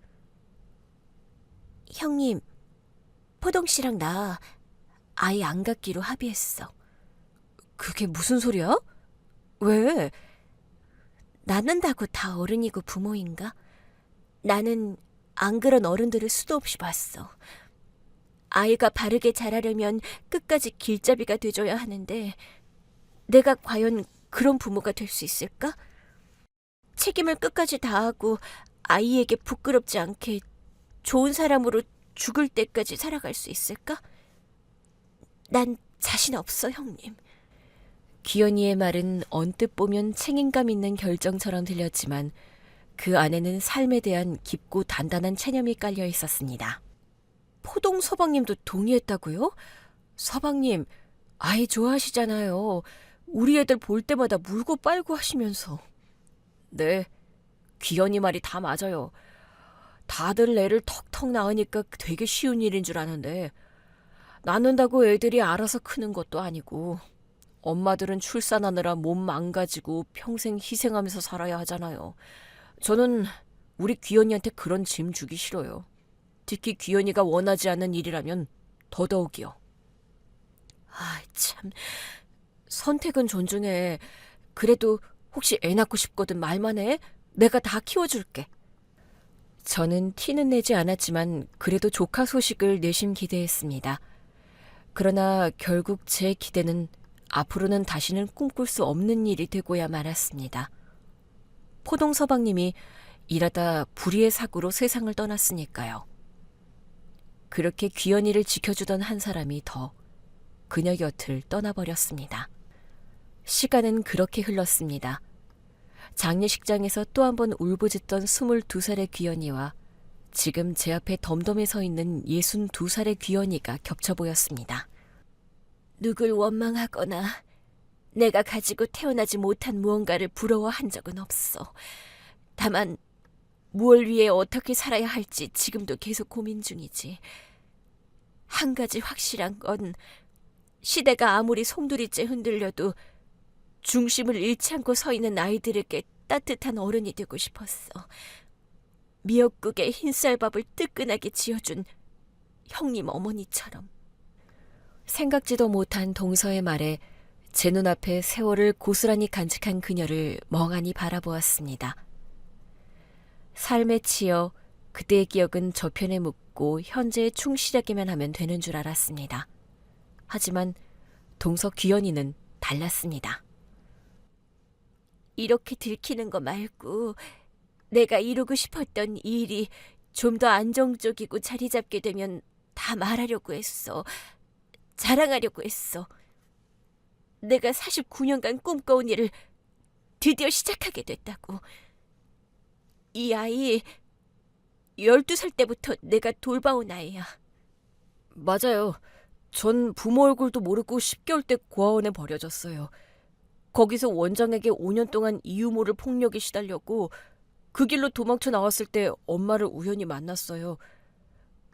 형님, 포동 씨랑 나 아이 안 갖기로 합의했어. 그게 무슨 소리야? 왜? 낳는다고 다 어른이고 부모인가? 나는 안 그런 어른들을 수도 없이 봤어. 아이가 바르게 자라려면 끝까지 길잡이가 돼줘야 하는데 내가 과연 그런 부모가 될 수 있을까? 책임을 끝까지 다하고 아이에게 부끄럽지 않게 좋은 사람으로 죽을 때까지 살아갈 수 있을까? 난 자신 없어, 형님. 기현이의 말은 언뜻 보면 책임감 있는 결정처럼 들렸지만 그 안에는 삶에 대한 깊고 단단한 체념이 깔려 있었습니다. 포동 서방님도 동의했다고요? 서방님, 아이 좋아하시잖아요. 우리 애들 볼 때마다 물고 빨고 하시면서. 네, 기현이 말이 다 맞아요. 다들 애를 턱턱 낳으니까 되게 쉬운 일인 줄 아는데 낳는다고 애들이 알아서 크는 것도 아니고 엄마들은 출산하느라 몸 망가지고 평생 희생하면서 살아야 하잖아요. 저는 우리 귀연이한테 그런 짐 주기 싫어요. 특히 귀연이가 원하지 않는 일이라면 더더욱이요. 아, 참. 선택은 존중해. 그래도 혹시 애 낳고 싶거든 말만 해. 내가 다 키워줄게. 저는 티는 내지 않았지만 그래도 조카 소식을 내심 기대했습니다. 그러나 결국 제 기대는 앞으로는 다시는 꿈꿀 수 없는 일이 되고야 말았습니다. 포동 서방님이 일하다 불의의 사고로 세상을 떠났으니까요. 그렇게 귀연이를 지켜주던 한 사람이 더 그녀 곁을 떠나버렸습니다. 시간은 그렇게 흘렀습니다. 장례식장에서 또 한 번 울부짖던 22살의 귀연이와 지금 제 앞에 덤덤해 서 있는 62살의 귀연이가 겹쳐 보였습니다. 누굴 원망하거나 내가 가지고 태어나지 못한 무언가를 부러워한 적은 없어. 다만 무엇을 위해 어떻게 살아야 할지 지금도 계속 고민 중이지. 한 가지 확실한 건 시대가 아무리 송두리째 흔들려도 중심을 잃지 않고 서 있는 아이들에게 따뜻한 어른이 되고 싶었어. 미역국에 흰쌀밥을 뜨끈하게 지어준 형님 어머니처럼. 생각지도 못한 동서의 말에 제 눈앞에 세월을 고스란히 간직한 그녀를 멍하니 바라보았습니다. 삶에 치여 그때의 기억은 저편에 묻고 현재에 충실하기만 하면 되는 줄 알았습니다. 하지만 동서 귀연이는 달랐습니다. 이렇게 들키는 거 말고 내가 이루고 싶었던 일이 좀 더 안정적이고 자리 잡게 되면 다 말하려고 했어. 자랑하려고 했어. 내가 49년간 꿈꿔온 일을 드디어 시작하게 됐다고. 이 아이 12살 때부터 내가 돌봐온 아이야. 맞아요. 전 부모 얼굴도 모르고 10개월 때 고아원에 버려졌어요. 거기서 원장에게 5년 동안 이유 모를 폭력에 시달렸고 그 길로 도망쳐 나왔을 때 엄마를 우연히 만났어요.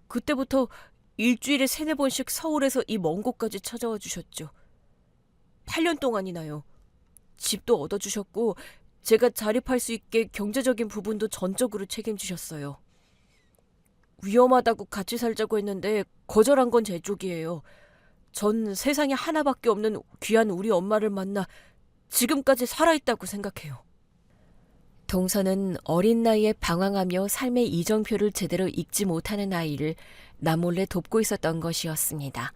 그때부터 일주일에 3-4번씩 서울에서 이 먼 곳까지 찾아와 주셨죠. 8년 동안이나요. 집도 얻어주셨고 제가 자립할 수 있게 경제적인 부분도 전적으로 책임지셨어요. 위험하다고 같이 살자고 했는데 거절한 건 제 쪽이에요. 전 세상에 하나밖에 없는 귀한 우리 엄마를 만나 지금까지 살아있다고 생각해요. 동서는 어린 나이에 방황하며 삶의 이정표를 제대로 읽지 못하는 아이를 남몰래 돕고 있었던 것이었습니다.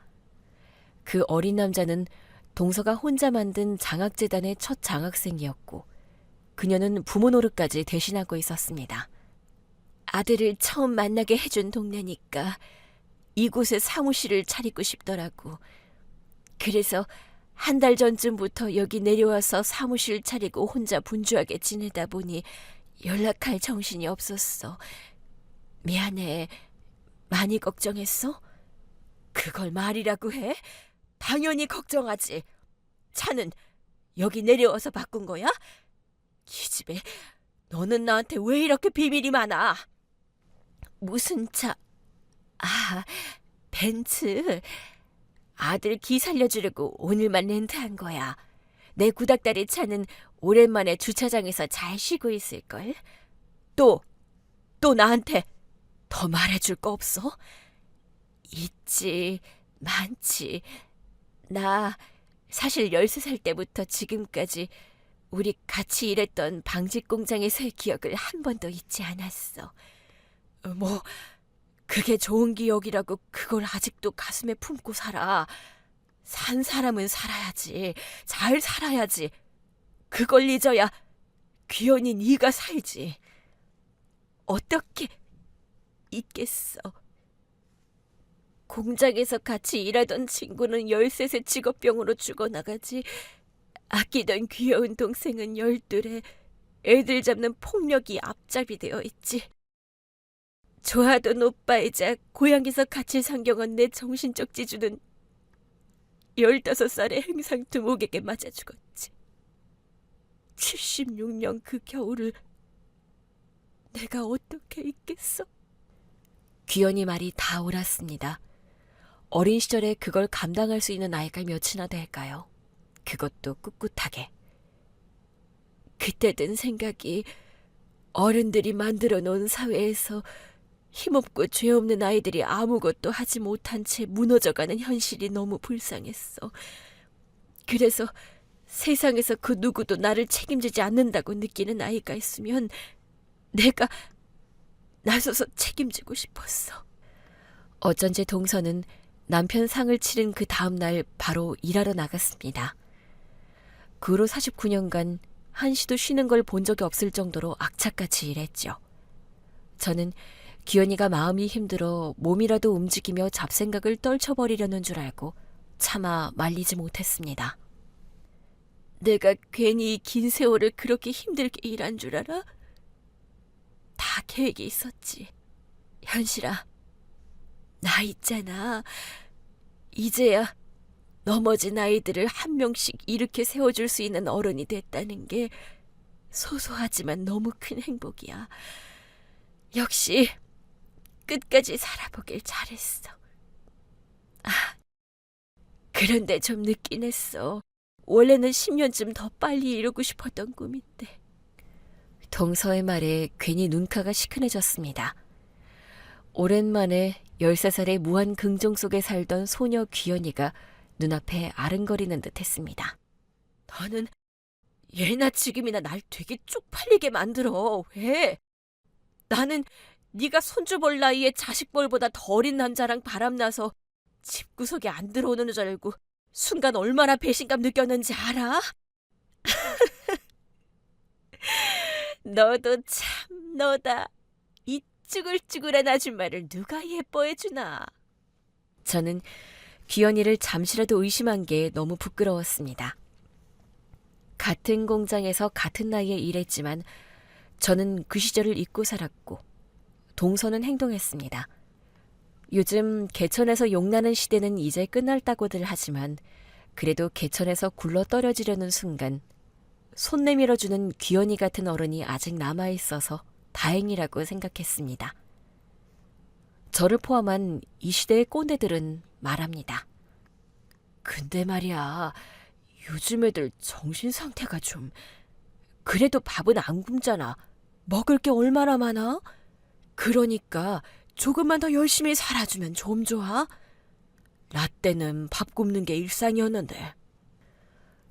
그 어린 남자는 동서가 혼자 만든 장학재단의 첫 장학생이었고 그녀는 부모 노릇까지 대신하고 있었습니다. 아들을 처음 만나게 해준 동네니까 이곳에 사무실을 차리고 싶더라고. 그래서 1달 전쯤부터 여기 내려와서 사무실 차리고 혼자 분주하게 지내다 보니 연락할 정신이 없었어. 미안해. 많이 걱정했어? 그걸 말이라고 해? 당연히 걱정하지. 차는 여기 내려와서 바꾼 거야? 기집애, 너는 나한테 왜 이렇게 비밀이 많아? 무슨 차? 아, 벤츠. 아들 기 살려주려고 오늘만 렌트한 거야. 내 구닥다리 차는 오랜만에 주차장에서 잘 쉬고 있을걸. 또 나한테 더 말해줄 거 없어? 있지, 많지. 나 사실 13살 때부터 지금까지 우리 같이 일했던 방직 공장에서의 기억을 한 번도 잊지 않았어. 뭐 그게 좋은 기억이라고 그걸 아직도 가슴에 품고 살아. 산 사람은 살아야지. 잘 살아야지. 그걸 잊어야 귀연이 네가 살지. 어떻게 잊겠어. 공장에서 같이 일하던 친구는 13세 직업병으로 죽어나가지. 아끼던 귀여운 동생은 12에 애들 잡는 폭력이 앞잡이 되어 있지. 좋아하던 오빠이자 고향에서 같이 상경한 내 정신적 지주는 15살의 행상 두목에게 맞아 죽었지. 76년 그 겨울을 내가 어떻게 잊겠어? 귀연이 말이 다 옳았습니다. 어린 시절에 그걸 감당할 수 있는 나이가 몇이나 될까요? 그것도 꿋꿋하게. 그때 든 생각이 어른들이 만들어 놓은 사회에서 힘없고 죄 없는 아이들이 아무것도 하지 못한 채 무너져가는 현실이 너무 불쌍했어. 그래서 세상에서 그 누구도 나를 책임지지 않는다고 느끼는 아이가 있으면 내가 나서서 책임지고 싶었어. 어쩐지 동서는 남편 상을 치른 그 다음 날 바로 일하러 나갔습니다. 그 후로 49년간 한시도 쉬는 걸 본 적이 없을 정도로 악착같이 일했죠. 저는 기현이가 마음이 힘들어 몸이라도 움직이며 잡생각을 떨쳐버리려는 줄 알고 차마 말리지 못했습니다. 내가 괜히 긴 세월을 그렇게 힘들게 일한 줄 알아? 다 계획이 있었지. 현실아, 나 있잖아. 이제야 넘어진 아이들을 한 명씩 이렇게 세워줄 수 있는 어른이 됐다는 게 소소하지만 너무 큰 행복이야. 역시 끝까지 살아보길 잘했어. 아, 그런데 좀 늦긴 했어. 원래는 10년쯤 더 빨리 이루고 싶었던 꿈인데. 동서의 말에 괜히 눈가가 시큰해졌습니다. 오랜만에 13살의 무한 긍정 속에 살던 소녀 귀연이가 눈앞에 아른거리는 듯했습니다. 너는 예나 지금이나 날 되게 쪽팔리게 만들어. 왜? 나는 네가 손주 볼 나이에 자식 볼보다 더 어린 남자랑 바람나서 집구석에 안 들어오는 줄 알고 순간 얼마나 배신감 느꼈는지 알아? 너도 참 너다. 이 쭈글쭈글한 아줌마를 누가 예뻐해주나. 저는 귀연이를 잠시라도 의심한 게 너무 부끄러웠습니다. 같은 공장에서 같은 나이에 일했지만 저는 그 시절을 잊고 살았고 동서는 행동했습니다. 요즘 개천에서 용나는 시대는 이제 끝났다고들 하지만 그래도 개천에서 굴러 떨어지려는 순간 손 내밀어주는 귀연이 같은 어른이 아직 남아있어서 다행이라고 생각했습니다. 저를 포함한 이 시대의 꼰대들은 말합니다. 근데 말이야, 요즘 애들 정신 상태가 좀... 그래도 밥은 안 굶잖아. 먹을 게 얼마나 많아? 그러니까 조금만 더 열심히 살아주면 좀 좋아? 나 때는 밥 굶는 게 일상이었는데.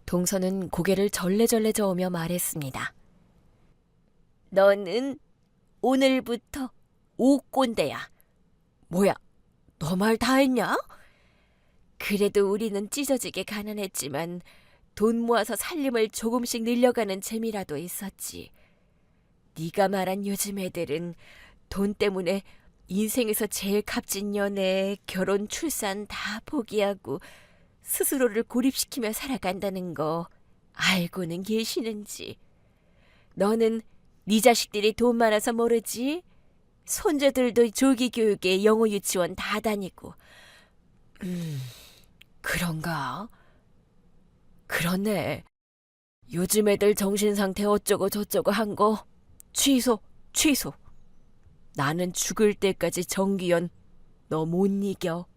동서는 고개를 절레절레 저으며 말했습니다. 너는 오늘부터 옥꼰대야. 뭐야, 너 말 다 했냐? 그래도 우리는 찢어지게 가난했지만 돈 모아서 살림을 조금씩 늘려가는 재미라도 있었지. 네가 말한 요즘 애들은 돈 때문에 인생에서 제일 값진 연애, 결혼, 출산 다 포기하고 스스로를 고립시키며 살아간다는 거 알고는 계시는지. 너는 네 자식들이 돈 많아서 모르지? 손자들도 조기 교육에 영어 유치원 다 다니고. 그런가? 그렇네. 요즘 애들 정신상태 어쩌고 저쩌고 한 거 취소. 나는 죽을 때까지 정귀연 너 못 이겨.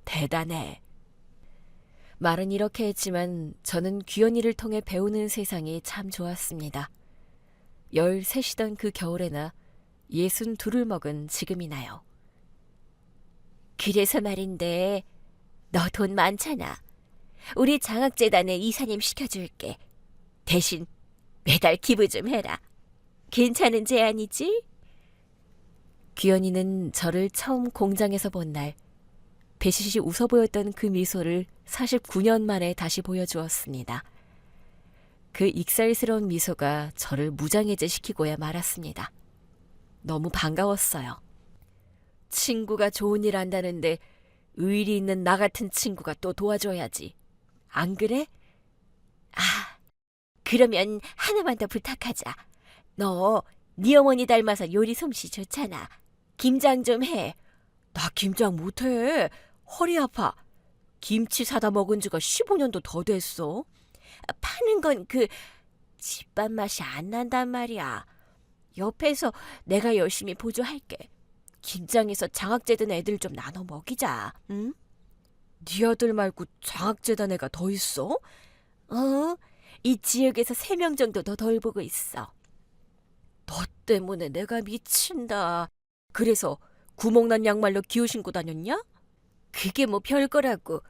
대단해. 말은 이렇게 했지만 저는 귀연이를 통해 배우는 세상이 참 좋았습니다. 13이던 그 겨울에나 62을 먹은 지금이나요. 그래서 말인데 너 돈 많잖아. 우리 장학재단에 이사님 시켜줄게. 대신 매달 기부 좀 해라. 괜찮은 제안이지? 귀연이는 저를 처음 공장에서 본 날 배시시 웃어 보였던 그 미소를 49년 만에 다시 보여주었습니다. 그 익살스러운 미소가 저를 무장해제시키고야 말았습니다. 너무 반가웠어요. 친구가 좋은 일 한다는데 의리 있는 나 같은 친구가 또 도와줘야지. 안 그래? 아, 그러면 하나만 더 부탁하자. 너 네 어머니 닮아서 요리 솜씨 좋잖아. 김장 좀 해. 나 김장 못해. 허리 아파. 김치 사다 먹은 지가 15년도 더 됐어. 파는 건 그 집밥 맛이 안 난단 말이야. 옆에서 내가 열심히 보조할게. 김장에서 장학재단 애들 좀 나눠 먹이자. 응? 네 아들 말고 장학재단 애가 더 있어? 이 지역에서 3명 정도 더 돌보고 있어. 너 때문에 내가 미친다. 그래서 구멍난 양말로 기어 신고 다녔냐? 그게 뭐 별거라고.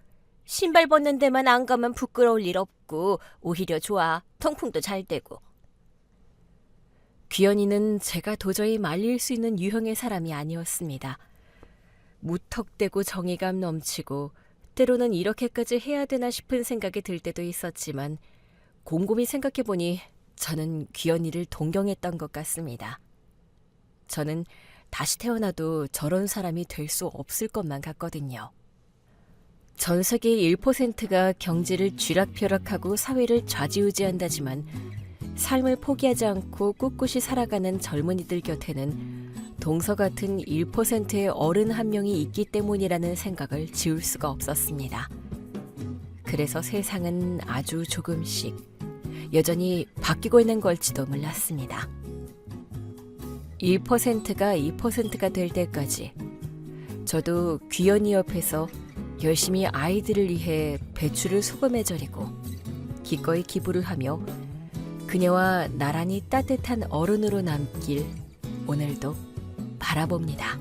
신발 벗는 데만 안 가면 부끄러울 일 없고 오히려 좋아. 통풍도 잘 되고. 귀연이는 제가 도저히 말릴 수 있는 유형의 사람이 아니었습니다. 무턱대고 정의감 넘치고 때로는 이렇게까지 해야 되나 싶은 생각이 들 때도 있었지만 곰곰이 생각해보니 저는 귀연이를 동경했던 것 같습니다. 저는 다시 태어나도 저런 사람이 될 수 없을 것만 같거든요. 전 세계의 1%가 경제를 쥐락펴락하고 사회를 좌지우지한다지만 삶을 포기하지 않고 꿋꿋이 살아가는 젊은이들 곁에는 동서 같은 1%의 어른 한 명이 있기 때문이라는 생각을 지울 수가 없었습니다. 그래서 세상은 아주 조금씩 여전히 바뀌고 있는 걸지도 몰랐습니다. 1%가 2%가 될 때까지 저도 귀연이 옆에서 열심히 아이들을 위해 배추를 소금에 절이고 기꺼이 기부를 하며 그녀와 나란히 따뜻한 어른으로 남길 오늘도 바라봅니다.